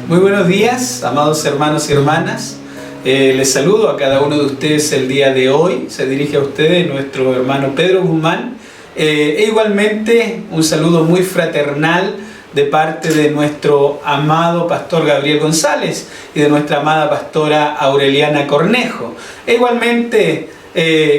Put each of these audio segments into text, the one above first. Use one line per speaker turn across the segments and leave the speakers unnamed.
Muy buenos días, amados hermanos y hermanas. Les saludo a cada uno de ustedes el día de hoy. Se dirige a ustedes nuestro hermano Pedro Guzmán. Igualmente un saludo muy fraternal de parte de nuestro amado pastor Gabriel González y de nuestra amada pastora Aureliana Cornejo. Igualmente,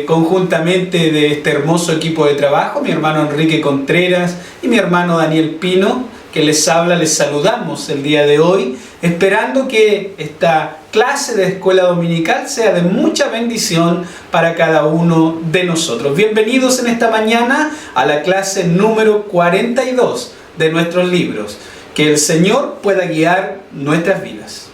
conjuntamente de este hermoso equipo de trabajo, mi hermano Enrique Contreras y mi hermano Daniel Pino, que les habla, les saludamos el día de hoy, esperando que esta clase de escuela dominical sea de mucha bendición para cada uno de nosotros. Bienvenidos en esta mañana a la clase número 42 de nuestros libros. Que el Señor pueda guiar nuestras vidas.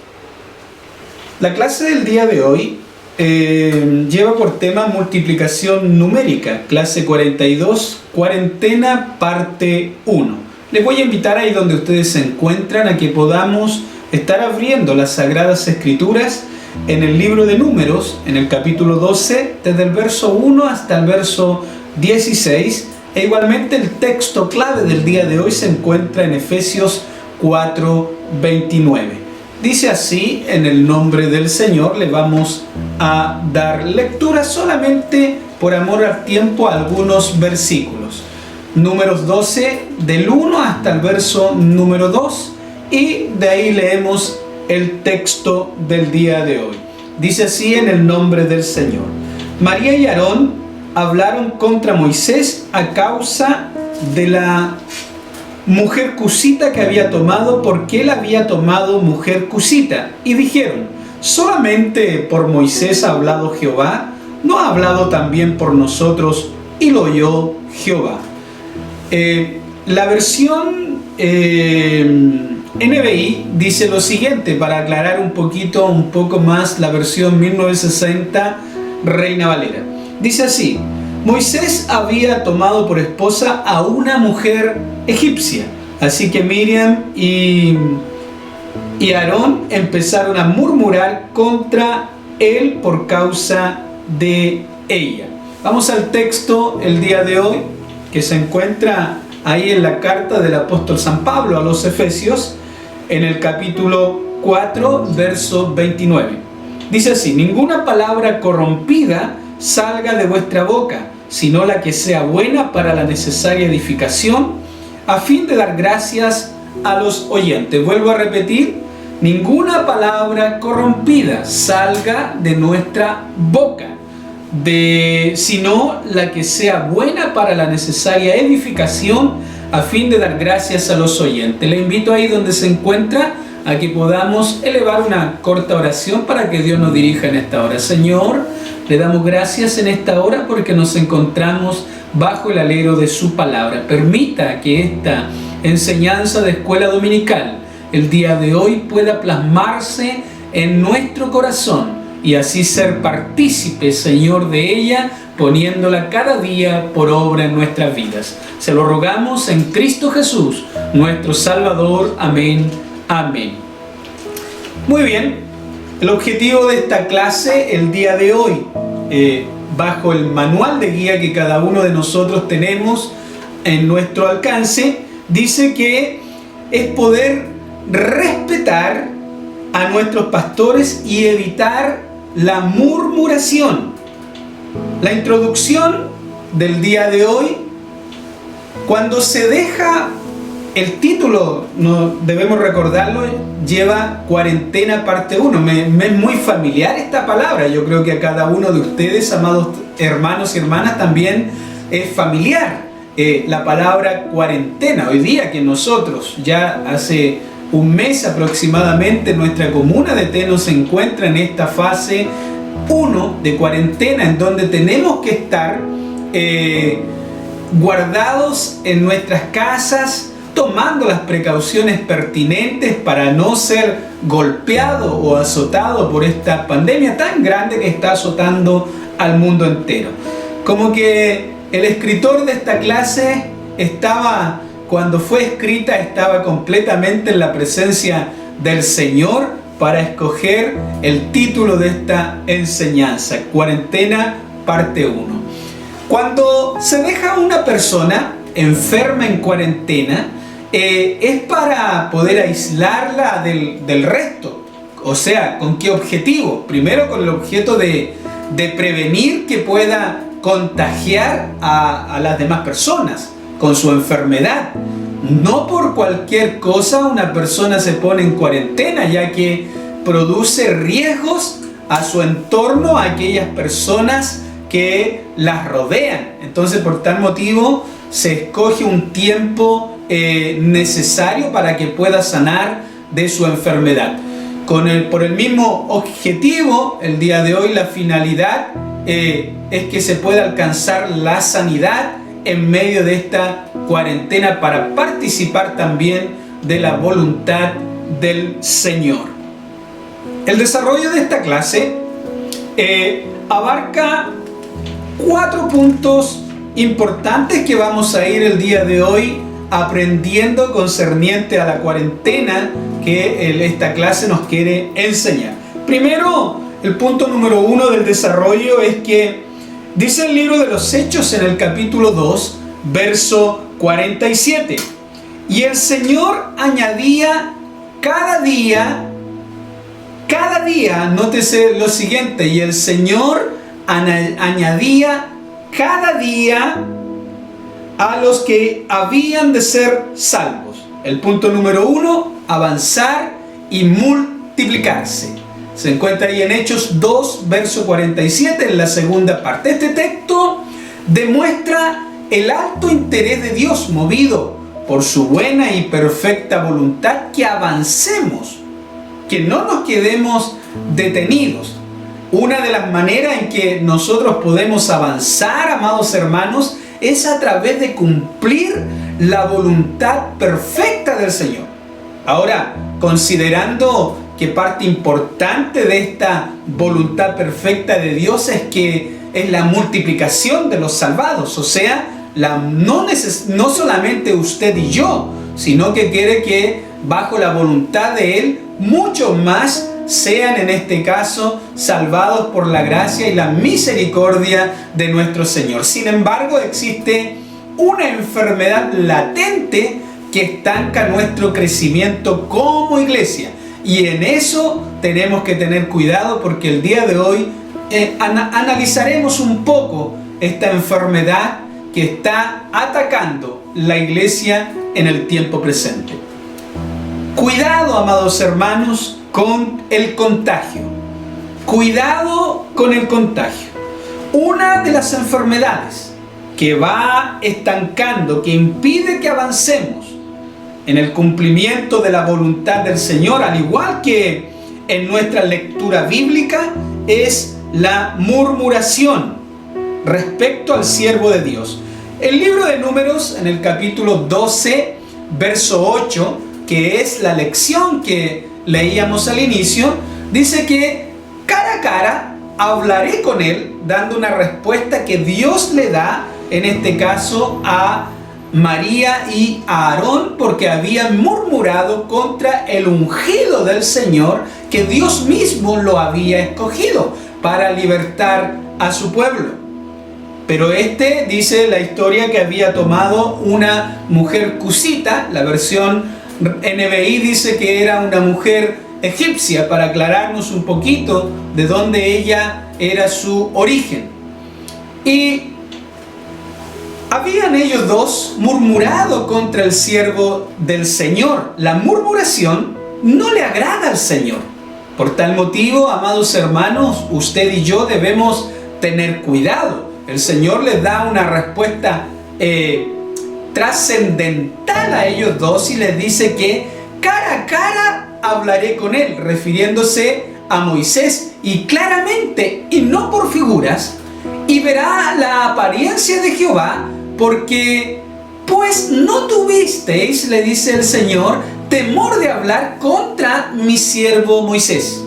La clase del día de hoy lleva por tema multiplicación numérica, clase 42, cuarentena, parte 1. Les voy a invitar ahí donde ustedes se encuentran a que podamos estar abriendo las Sagradas Escrituras en el libro de Números, en el capítulo 12, desde el verso 1 hasta el verso 16. E igualmente el texto clave del día de hoy se encuentra en Efesios 4:29. Dice así: en el nombre del Señor le vamos a dar lectura solamente por amor al tiempo a algunos versículos. Números 12, del 1 hasta el verso número 2, y de ahí leemos el texto del día de hoy. Dice así: en el nombre del Señor. María y Aarón hablaron contra Moisés a causa de la mujer cusita que había tomado, porque él había tomado mujer cusita. Y dijeron: ¿solamente por Moisés ha hablado Jehová? ¿No ha hablado también por nosotros? Y lo oyó Jehová. La versión NBI dice lo siguiente, para aclarar un poco más la versión 1960 Reina Valera. Dice así: Moisés había tomado por esposa a una mujer egipcia, así que Miriam y Aarón empezaron a murmurar contra él por causa de ella. Vamos al texto el día de hoy, que se encuentra ahí en la carta del apóstol San Pablo a los Efesios, en el capítulo 4, verso 29. Dice así: ninguna palabra corrompida salga de vuestra boca, sino la que sea buena para la necesaria edificación, a fin de dar gracias a los oyentes. Vuelvo a repetir: ninguna palabra corrompida salga de nuestra boca, sino la que sea buena para la necesaria edificación, a fin de dar gracias a los oyentes. Le invito ahí donde se encuentra a que podamos elevar una corta oración para que Dios nos dirija en esta hora. Señor, le damos gracias en esta hora porque nos encontramos bajo el alero de su palabra. Permita que esta enseñanza de escuela dominical el día de hoy pueda plasmarse en nuestro corazón y así ser partícipe, Señor, de ella, poniéndola cada día por obra en nuestras vidas. Se lo rogamos en Cristo Jesús, nuestro Salvador. Amén. Amén. Muy bien, el objetivo de esta clase el día de hoy, bajo el manual de guía que cada uno de nosotros tenemos en nuestro alcance, dice que es poder respetar a nuestros pastores y evitar la murmuración. La introducción del día de hoy, cuando se deja el título, no debemos recordarlo, lleva cuarentena parte 1. Me es muy familiar esta palabra. Yo creo que a cada uno de ustedes, amados hermanos y hermanas, también es familiar la palabra cuarentena. Hoy día que nosotros ya hace un mes aproximadamente nuestra comuna de Teno se encuentra en esta fase 1 de cuarentena, en donde tenemos que estar guardados en nuestras casas, tomando las precauciones pertinentes para no ser golpeado o azotado por esta pandemia tan grande que está azotando al mundo entero. Como que el escritor de esta clase cuando fue escrita, estaba completamente en la presencia del Señor para escoger el título de esta enseñanza, cuarentena parte 1. Cuando se deja a una persona enferma en cuarentena, es para poder aislarla del resto. O sea, ¿con qué objetivo? Primero con el objeto de prevenir que pueda contagiar a las demás personas con su enfermedad. No por cualquier cosa una persona se pone en cuarentena, ya que produce riesgos a su entorno, a aquellas personas que las rodean. Entonces, por tal motivo, se escoge un tiempo necesario para que pueda sanar de su enfermedad. Por el mismo objetivo, el día de hoy la finalidad es que se pueda alcanzar la sanidad en medio de esta cuarentena para participar también de la voluntad del Señor. El desarrollo de esta clase abarca 4 puntos importantes que vamos a ir el día de hoy aprendiendo concerniente a la cuarentena que esta clase nos quiere enseñar. Primero, el punto número 1 del desarrollo es que dice el libro de los Hechos en el capítulo 2, verso 47. Y el Señor añadía cada día, nótese lo siguiente, y el Señor añadía cada día a los que habían de ser salvos. El punto número 1, avanzar y multiplicarse. Se encuentra ahí en Hechos 2, verso 47, en la segunda parte. Este texto demuestra el alto interés de Dios, movido por su buena y perfecta voluntad, que avancemos, que no nos quedemos detenidos. Una de las maneras en que nosotros podemos avanzar, amados hermanos, es a través de cumplir la voluntad perfecta del Señor. Ahora, considerando que parte importante de esta voluntad perfecta de Dios es la multiplicación de los salvados, o sea, no solamente usted y yo, sino que quiere que bajo la voluntad de Él, muchos más sean en este caso salvados por la gracia y la misericordia de nuestro Señor. Sin embargo, existe una enfermedad latente que estanca nuestro crecimiento como iglesia. Y en eso tenemos que tener cuidado, porque el día de hoy analizaremos un poco esta enfermedad que está atacando la iglesia en el tiempo presente. Cuidado, amados hermanos, con el contagio. Cuidado con el contagio. Una de las enfermedades que va estancando, que impide que avancemos en el cumplimiento de la voluntad del Señor, al igual que en nuestra lectura bíblica, es la murmuración respecto al siervo de Dios. El libro de Números, en el capítulo 12, verso 8, que es la lección que leíamos al inicio, dice que cara a cara hablaré con él, dando una respuesta que Dios le da, en este caso a María y a Aarón, porque habían murmurado contra el ungido del Señor, que Dios mismo lo había escogido para libertar a su pueblo. Pero dice la historia, que había tomado una mujer cusita. La versión NBI dice que era una mujer egipcia, para aclararnos un poquito de dónde ella era su origen. Y habían ellos dos murmurado contra el siervo del Señor. La murmuración no le agrada al Señor. Por tal motivo, amados hermanos, usted y yo debemos tener cuidado. El Señor les da una respuesta trascendental a ellos dos, y les dice que cara a cara hablaré con él, refiriéndose a Moisés, y claramente, y no por figuras, y verá la apariencia de Jehová, porque pues no tuvisteis, le dice el Señor, temor de hablar contra mi siervo Moisés.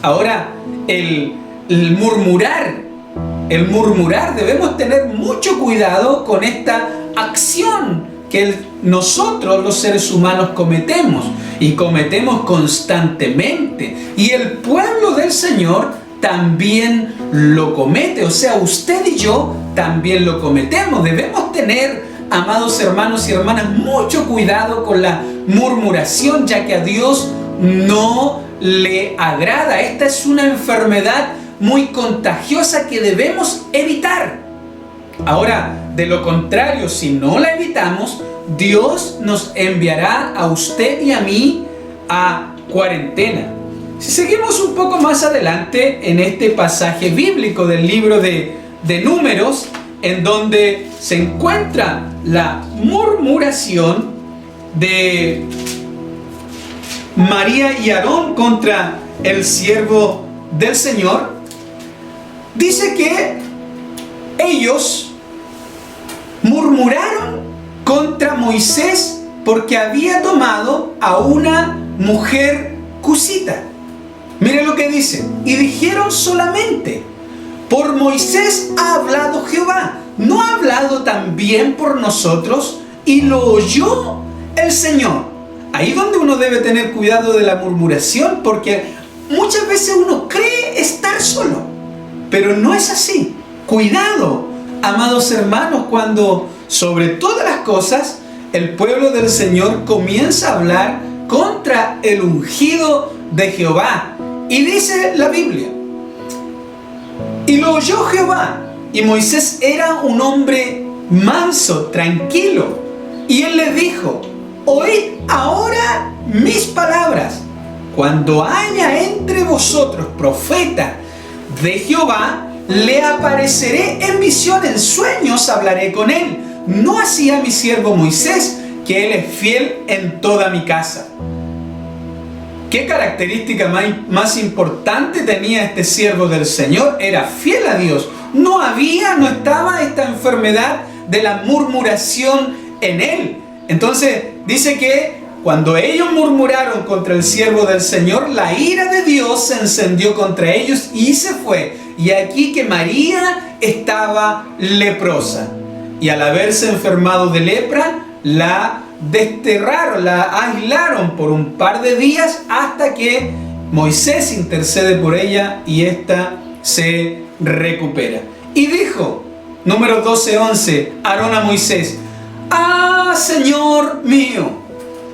Ahora, el murmurar, debemos tener mucho cuidado con esta acción que nosotros los seres humanos cometemos, y cometemos constantemente, y el pueblo del Señor también lo comete. O sea, usted y yo también lo cometemos. Debemos tener amados hermanos y hermanas, mucho cuidado con la murmuración, ya que a Dios no le agrada. Esta es una enfermedad muy contagiosa que debemos evitar. Ahora, de lo contrario, si no la evitamos, Dios nos enviará a usted y a mí a cuarentena. Si seguimos un poco más adelante en este pasaje bíblico del libro de Números, en donde se encuentra la murmuración de María y Aarón contra el siervo del Señor, dice que ellos murmuraron contra Moisés porque había tomado a una mujer cusita. Mire lo que dice: y dijeron solamente: por Moisés ha hablado Jehová, ¿no ha hablado también por nosotros? Y lo oyó el Señor. Ahí donde uno debe tener cuidado de la murmuración, porque muchas veces uno cree estar solo, pero no es así. Cuidado, amados hermanos, cuando sobre todas las cosas el pueblo del Señor comienza a hablar contra el ungido de Jehová. Y dice la Biblia: y lo oyó Jehová, y Moisés era un hombre manso, tranquilo, y él le dijo: oíd ahora mis palabras. Cuando haya entre vosotros profeta de Jehová, le apareceré en visión, en sueños hablaré con él. No así a mi siervo Moisés, que él es fiel en toda mi casa. ¿Qué característica más importante tenía este siervo del Señor? Era fiel a Dios. No estaba esta enfermedad de la murmuración en él. Entonces dice que cuando ellos murmuraron contra el siervo del Señor, la ira de Dios se encendió contra ellos y se fue. Y aquí que María estaba leprosa. Y al haberse enfermado de lepra, la desterraron, la aislaron por un par de días hasta que Moisés intercede por ella y ésta se recupera. Y dijo, Números 12:11, Aarón a Moisés: ah, Señor mío,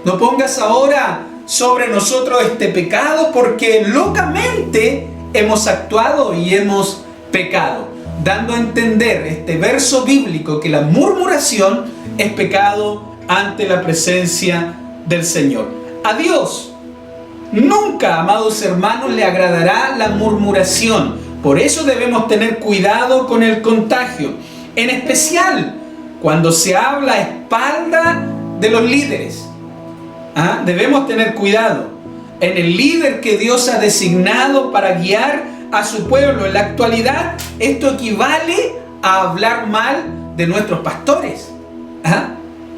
no pongas ahora sobre nosotros este pecado, porque locamente hemos actuado y hemos pecado. Dando a entender este verso bíblico que la murmuración es pecado ante la presencia del Señor. A Dios nunca, amados hermanos, le agradará la murmuración. Por eso debemos tener cuidado con el contagio, en especial cuando se habla a espalda de los líderes. Debemos tener cuidado en el líder que Dios ha designado para guiar a su pueblo. En la actualidad, esto equivale a hablar mal de nuestros pastores,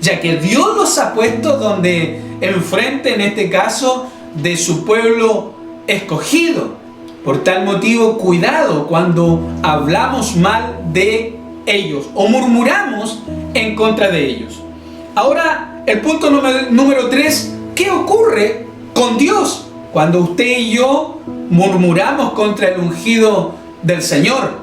ya que Dios los ha puesto donde enfrente, en este caso, de su pueblo escogido. Por tal motivo, cuidado cuando hablamos mal de ellos o murmuramos en contra de ellos. Ahora, el punto número 3, ¿qué ocurre con Dios cuando usted y yo murmuramos contra el ungido del Señor?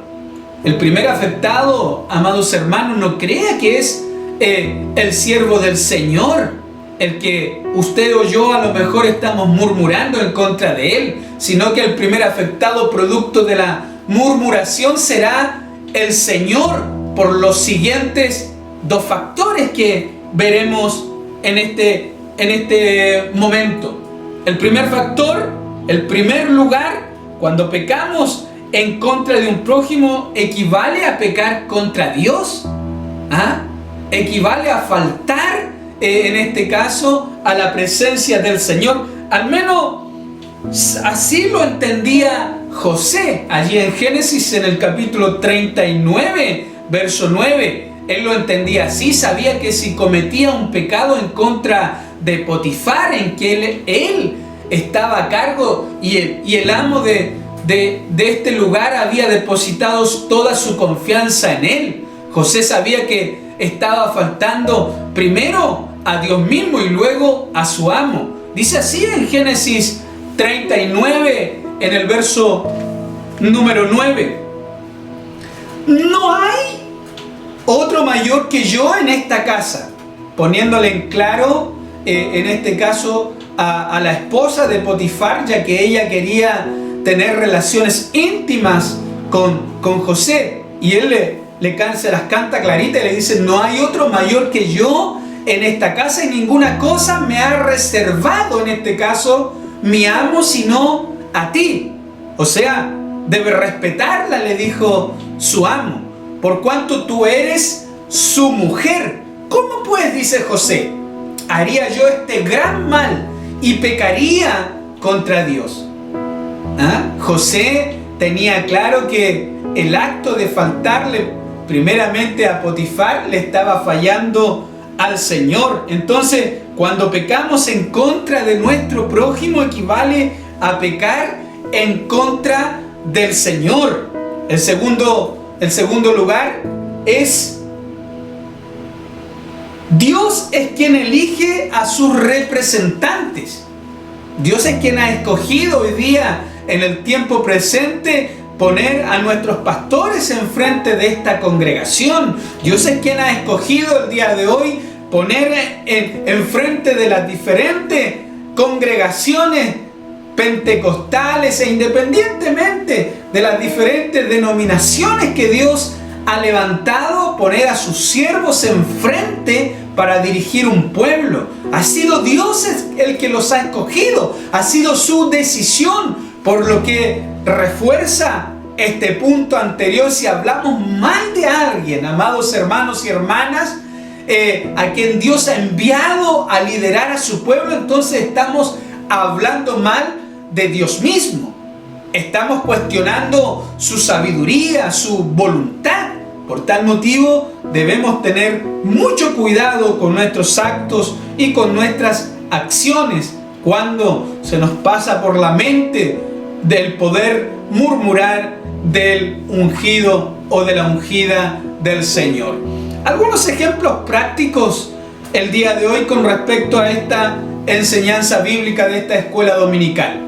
El primer afectado, amados hermanos, no crea que es el siervo del Señor el que usted o yo a lo mejor estamos murmurando en contra de él, sino que el primer afectado producto de la murmuración será el Señor, por los siguientes dos factores que veremos en este momento. El primer factor, el primer lugar, cuando pecamos en contra de un prójimo, equivale a pecar contra Dios. Equivale a faltar, en este caso, a la presencia del Señor. Al menos así lo entendía José, allí en Génesis, en el capítulo 39, verso 9. Él lo entendía así, sabía que si cometía un pecado en contra de Potifar, en que él estaba a cargo y el amo de este lugar había depositado toda su confianza en él. José sabía que estaba faltando primero a Dios mismo y luego a su amo. Dice así en Génesis 39, en el verso número 9: no hay otro mayor que yo en esta casa, poniéndole en claro, en este caso, a la esposa de Potifar, ya que ella quería tener relaciones íntimas con José, y él se las canta clarita y le dice: no hay otro mayor que yo en esta casa, y ninguna cosa me ha reservado en este caso mi amo sino a ti. O sea, debe respetarla, le dijo su amo, por cuanto tú eres su mujer. ¿Cómo pues, dice José, haría yo este gran mal y pecaría contra Dios? José tenía claro que el acto de faltarle primeramente a Potifar le estaba fallando al Señor. Entonces, cuando pecamos en contra de nuestro prójimo, equivale a pecar en contra del Señor. El segundo lugar es: Dios es quien elige a sus representantes. Dios es quien ha escogido hoy día, en el tiempo presente, poner a nuestros pastores enfrente de esta congregación. Dios es quien ha escogido el día de hoy poner enfrente de las diferentes congregaciones pentecostales, e independientemente de las diferentes denominaciones que Dios ha levantado, poner a sus siervos enfrente para dirigir un pueblo. Ha sido Dios el que los ha escogido, ha sido su decisión, por lo que refuerza este punto anterior. Si hablamos mal de alguien, amados hermanos y hermanas, a quien Dios ha enviado a liderar a su pueblo, entonces estamos hablando mal de Dios mismo. Estamos cuestionando su sabiduría, su voluntad. Por tal motivo debemos tener mucho cuidado con nuestros actos y con nuestras acciones cuando se nos pasa por la mente del poder murmurar del ungido o de la ungida del Señor. Algunos ejemplos prácticos el día de hoy con respecto a esta enseñanza bíblica de esta escuela dominical.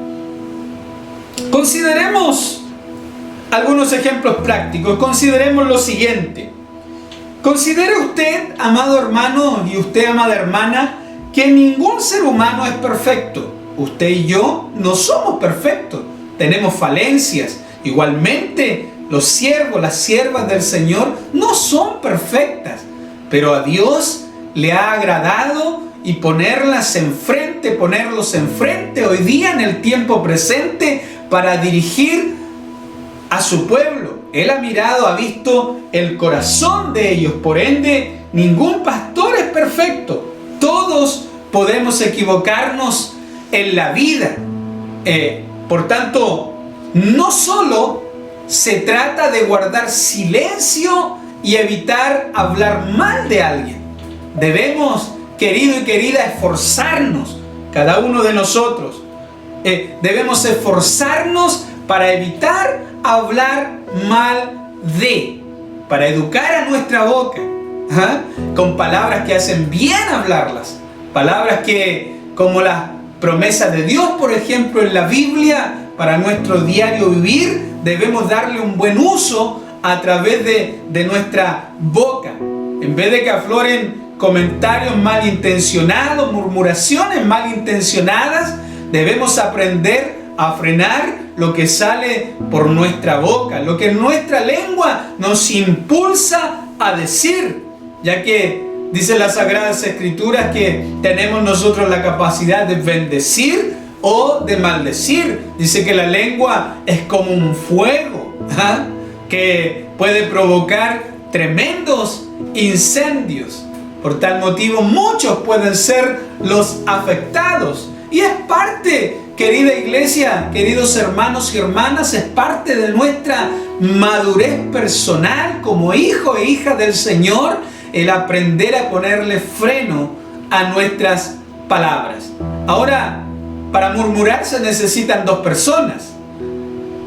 Consideremos algunos ejemplos prácticos. Consideremos lo siguiente. Considere usted, amado hermano, y usted, amada hermana, que ningún ser humano es perfecto. Usted y yo no somos perfectos. Tenemos falencias. Igualmente, los siervos, las siervas del Señor no son perfectas. Pero a Dios le ha agradado y ponerlos enfrente hoy día en el tiempo presente para dirigir a su pueblo. Él ha mirado, ha visto el corazón de ellos. Por ende, ningún pastor es perfecto. Todos podemos equivocarnos en la vida. Por tanto, no solo se trata de guardar silencio y evitar hablar mal de alguien. Debemos, querido y querida, esforzarnos, cada uno de nosotros. Debemos esforzarnos para evitar hablar mal para educar a nuestra boca, con palabras que hacen bien hablarlas, palabras que, como las promesas de Dios, por ejemplo, en la Biblia, para nuestro diario vivir, debemos darle un buen uso a través de nuestra boca. En vez de que afloren comentarios malintencionados, murmuraciones malintencionadas, debemos aprender a frenar lo que sale por nuestra boca, lo que nuestra lengua nos impulsa a decir, ya que dice las Sagradas Escrituras que tenemos nosotros la capacidad de bendecir o de maldecir. Dice que la lengua es como un fuego, que puede provocar tremendos incendios. Por tal motivo, muchos pueden ser los afectados. Y es parte, querida iglesia, queridos hermanos y hermanas, es parte de nuestra madurez personal como hijo e hija del Señor, el aprender a ponerle freno a nuestras palabras. Ahora, para murmurar se necesitan dos personas.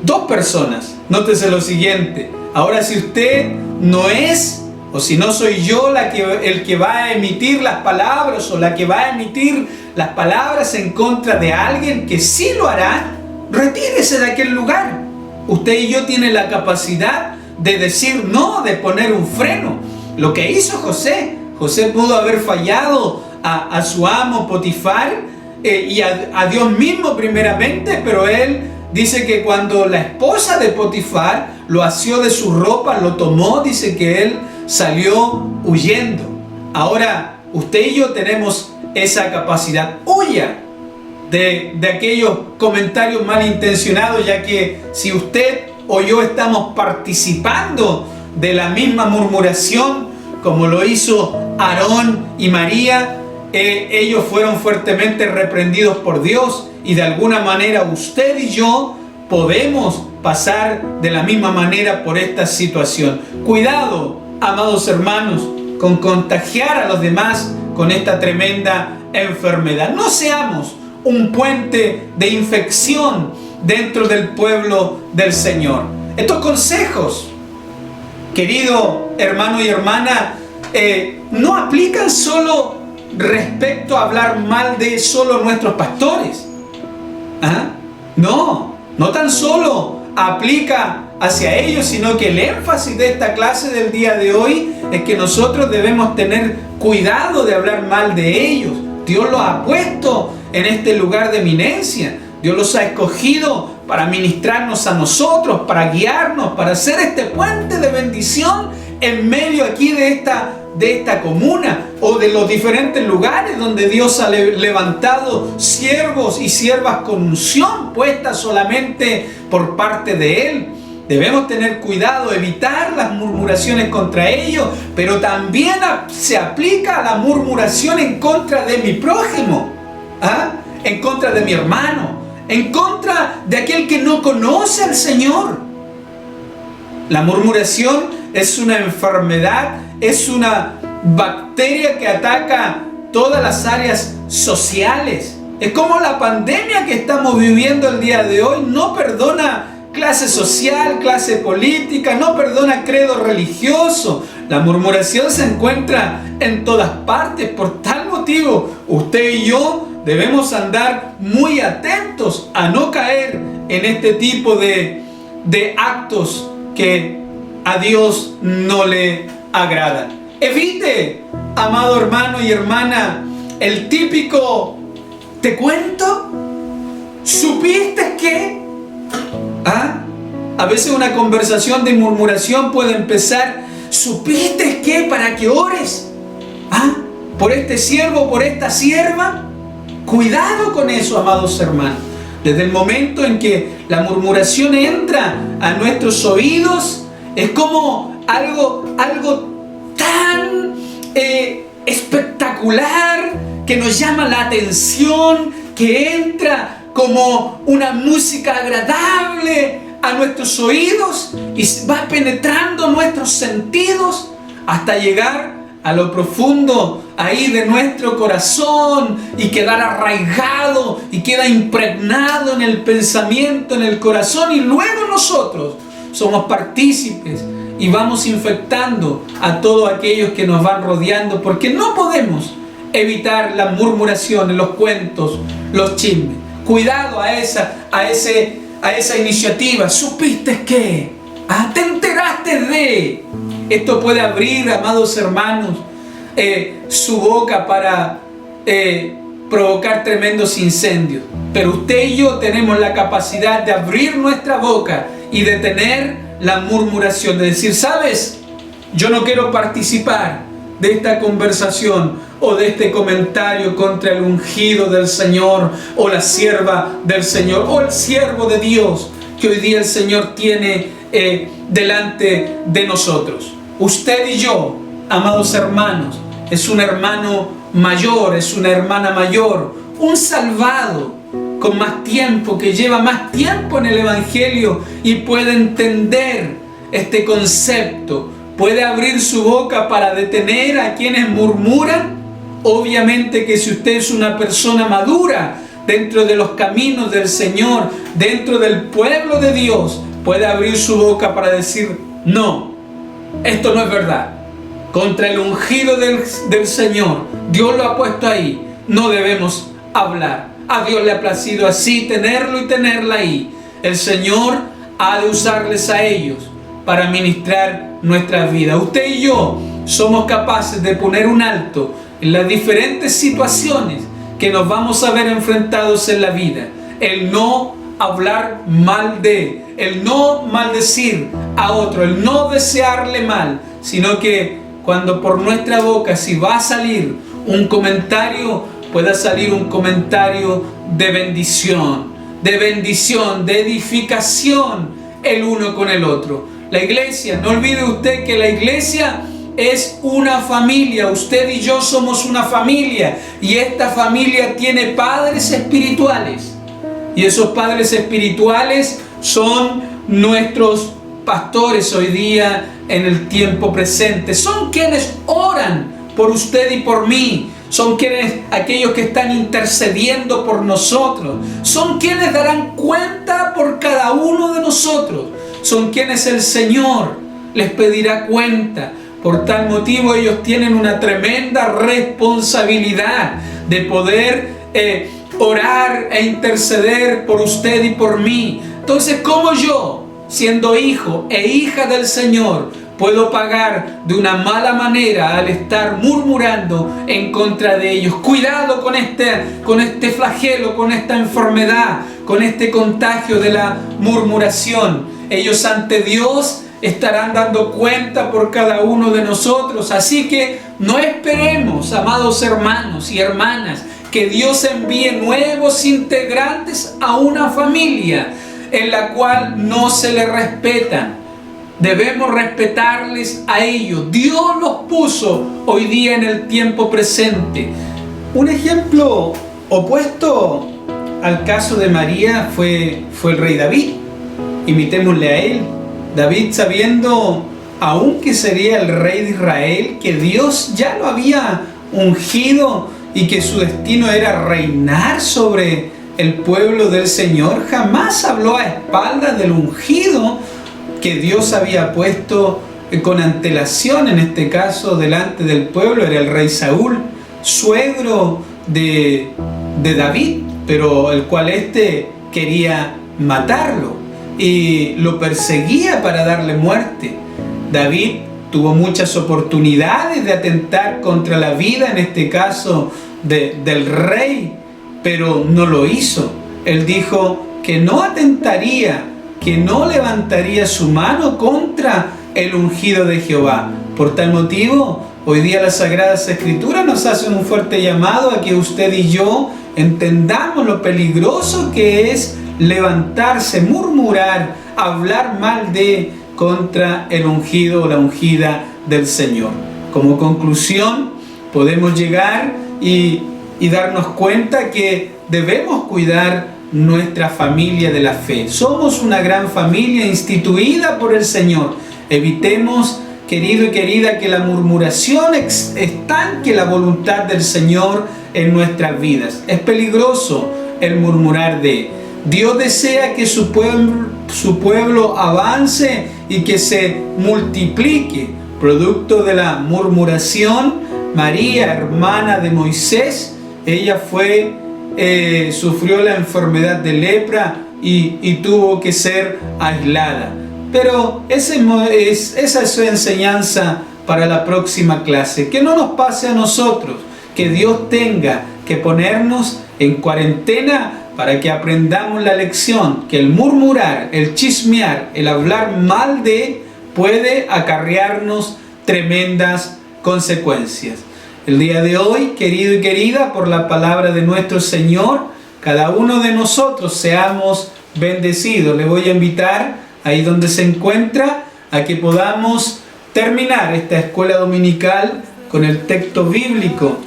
Dos personas. Nótese lo siguiente. Ahora, si usted no es, o si no soy yo el que va a emitir las palabras, o la que va a emitir las palabras en contra de alguien que sí lo hará, retírese de aquel lugar. Usted y yo tienen la capacidad de decir no, de poner un freno. lo que hizo José. José pudo haber fallado a su amo Potifar y a Dios mismo primeramente, pero él dice que cuando la esposa de Potifar lo asió de su ropa, lo tomó, dice que él salió huyendo. Ahora, usted y yo tenemos esa capacidad. Huya de aquellos comentarios malintencionados, ya que si usted o yo estamos participando de la misma murmuración, como lo hizo Aarón y María, ellos fueron fuertemente reprendidos por Dios, y de alguna manera usted y yo podemos pasar de la misma manera por esta situación. Cuidado, amados hermanos, con contagiar a los demás con esta tremenda enfermedad. No seamos un puente de infección dentro del pueblo del Señor. Estos consejos, querido hermano y hermana, no aplican solo respecto a hablar mal de solo nuestros pastores. No tan solo aplica hacia ellos, sino que el énfasis de esta clase del día de hoy es que nosotros debemos tener cuidado de hablar mal de ellos. Dios los ha puesto en este lugar de eminencia. Dios los ha escogido para ministrarnos a nosotros, para guiarnos, para hacer este puente de bendición en medio aquí de esta comuna o de los diferentes lugares donde Dios ha levantado siervos y siervas con unción puesta solamente por parte de Él. Debemos tener cuidado, evitar las murmuraciones contra ellos, pero también se aplica la murmuración en contra de mi prójimo, en contra de mi hermano, en contra de aquel que no conoce al Señor. La murmuración es una enfermedad, es una bacteria que ataca todas las áreas sociales. Es como la pandemia que estamos viviendo el día de hoy. No perdona clase social, clase política, no perdona credo religioso. La murmuración se encuentra en todas partes. Por tal motivo, usted y yo debemos andar muy atentos a no caer en este tipo de actos que a Dios no le agradan. Evite, amado hermano y hermana, el típico ¿te cuento? ¿Supiste que? A veces una conversación de murmuración puede empezar: ¿supiste que? Para que ores por este siervo, por esta sierva. Cuidado con eso, amados hermanos. Desde el momento en que la murmuración entra a nuestros oídos, es como algo tan espectacular, que nos llama la atención, que entra como una música agradable a nuestros oídos y va penetrando nuestros sentidos hasta llegar a lo profundo ahí de nuestro corazón y quedar arraigado y queda impregnado en el pensamiento, en el corazón, y luego nosotros somos partícipes y vamos infectando a todos aquellos que nos van rodeando, porque no podemos evitar las murmuraciones, los cuentos, los chismes. Cuidado a esa iniciativa. ¿Supiste qué? ¿Te enteraste de? Esto puede abrir, amados hermanos, su boca para provocar tremendos incendios. Pero usted y yo tenemos la capacidad de abrir nuestra boca y detener la murmuración, de decir: ¿sabes? Yo no quiero participar de esta conversación o de este comentario contra el ungido del Señor, o la sierva del Señor, o el siervo de Dios que hoy día el Señor tiene delante de nosotros. Usted y yo, amados hermanos, es un hermano mayor, es una hermana mayor, un salvado con más tiempo, que lleva más tiempo en el Evangelio y puede entender este concepto, puede abrir su boca para detener a quienes murmuran. Obviamente que si usted es una persona madura dentro de los caminos del Señor, dentro del pueblo de Dios, puede abrir su boca para decir: no, esto no es verdad. Contra el ungido del Señor, Dios lo ha puesto ahí, no debemos hablar. A Dios le ha placido así tenerlo y tenerla ahí. El Señor ha de usarles a ellos para ministrar nuestras vidas. Usted y yo somos capaces de poner un alto en las diferentes situaciones que nos vamos a ver enfrentados en la vida. El no hablar mal de, el no maldecir a otro, el no desearle mal, sino que cuando por nuestra boca, si va a salir un comentario, pueda salir un comentario de bendición, de edificación el uno con el otro. La iglesia, no olvide usted que la iglesia es una familia. Usted y yo somos una familia, y esta familia tiene padres espirituales, y esos padres espirituales son nuestros pastores hoy día en el tiempo presente. Son quienes oran por usted y por mí. Son aquellos que están intercediendo por nosotros. Son quienes darán cuenta por cada uno de nosotros. Son quienes el Señor les pedirá cuenta. Por tal motivo ellos tienen una tremenda responsabilidad de poder orar e interceder por usted y por mí. Entonces, ¿cómo yo, siendo hijo e hija del Señor, puedo pagar de una mala manera al estar murmurando en contra de ellos? Cuidado con este flagelo, con esta enfermedad, con este contagio de la murmuración. Ellos ante Dios estarán dando cuenta por cada uno de nosotros. Así que no esperemos, amados hermanos y hermanas, que Dios envíe nuevos integrantes a una familia en la cual no se les respetan. Debemos respetarles a ellos. Dios los puso hoy día en el tiempo presente. Un ejemplo opuesto al caso de María fue el rey David. Imitémosle a él. David, sabiendo aún que sería el rey de Israel, que Dios ya lo había ungido y que su destino era reinar sobre el pueblo del Señor, jamás habló a espaldas del ungido que Dios había puesto con antelación, en este caso delante del pueblo. Era el rey Saúl, suegro de David, pero el cual quería matarlo y lo perseguía para darle muerte. David tuvo muchas oportunidades de atentar contra la vida, en este caso del rey, pero no lo hizo. Él dijo que no atentaría, que no levantaría su mano contra el ungido de Jehová. Por tal motivo, hoy día las Sagradas Escrituras nos hacen un fuerte llamado a que usted y yo entendamos lo peligroso que es levantarse, murmurar, hablar mal contra el ungido o la ungida del Señor. Como conclusión, podemos llegar y darnos cuenta que debemos cuidar nuestra familia de la fe. Somos una gran familia instituida por el Señor. Evitemos, querido y querida, que la murmuración estanque la voluntad del Señor en nuestras vidas. Es peligroso el murmurar Dios desea que su pueblo avance y que se multiplique. Producto de la murmuración, María, hermana de Moisés, ella sufrió la enfermedad de lepra y tuvo que ser aislada. Pero esa es su enseñanza para la próxima clase. Que no nos pase a nosotros, que Dios tenga que ponernos en cuarentena para que aprendamos la lección, que el murmurar, el chismear, el hablar mal puede acarrearnos tremendas consecuencias. El día de hoy, querido y querida, por la palabra de nuestro Señor, cada uno de nosotros seamos bendecidos. Le voy a invitar, ahí donde se encuentra, a que podamos terminar esta escuela dominical con el texto bíblico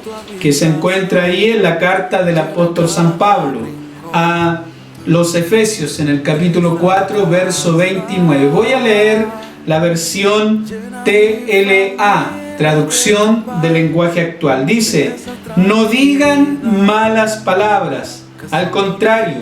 que se encuentra ahí en la carta del apóstol San Pablo a los Efesios, en el capítulo 4, verso 29. Voy a leer la versión TLA, traducción del lenguaje actual. Dice: no digan malas palabras, al contrario,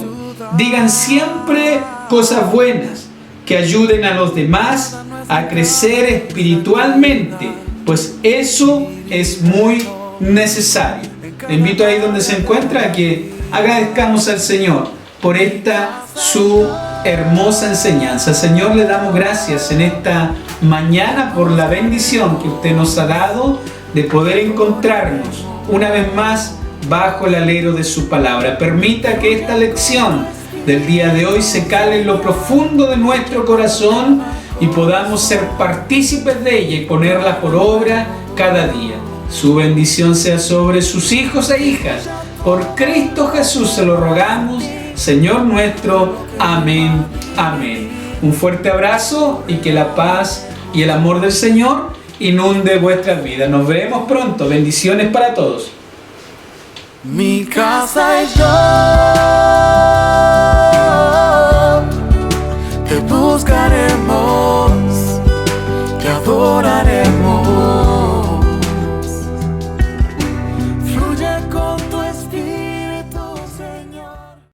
digan siempre cosas buenas que ayuden a los demás a crecer espiritualmente, pues eso es muy necesario. Le invito ahí donde se encuentra a que agradezcamos al Señor por esta su hermosa enseñanza. Señor, le damos gracias en esta mañana por la bendición que usted nos ha dado de poder encontrarnos una vez más bajo el alero de su palabra. Permita que esta lección del día de hoy se cale en lo profundo de nuestro corazón y podamos ser partícipes de ella y ponerla por obra cada día. Su bendición sea sobre sus hijos e hijas. Por Cristo Jesús se lo rogamos, Señor nuestro. Amén. Amén. Un fuerte abrazo y que la paz y el amor del Señor inunde vuestras vidas. Nos veremos pronto. Bendiciones para todos.
Mi casa y yo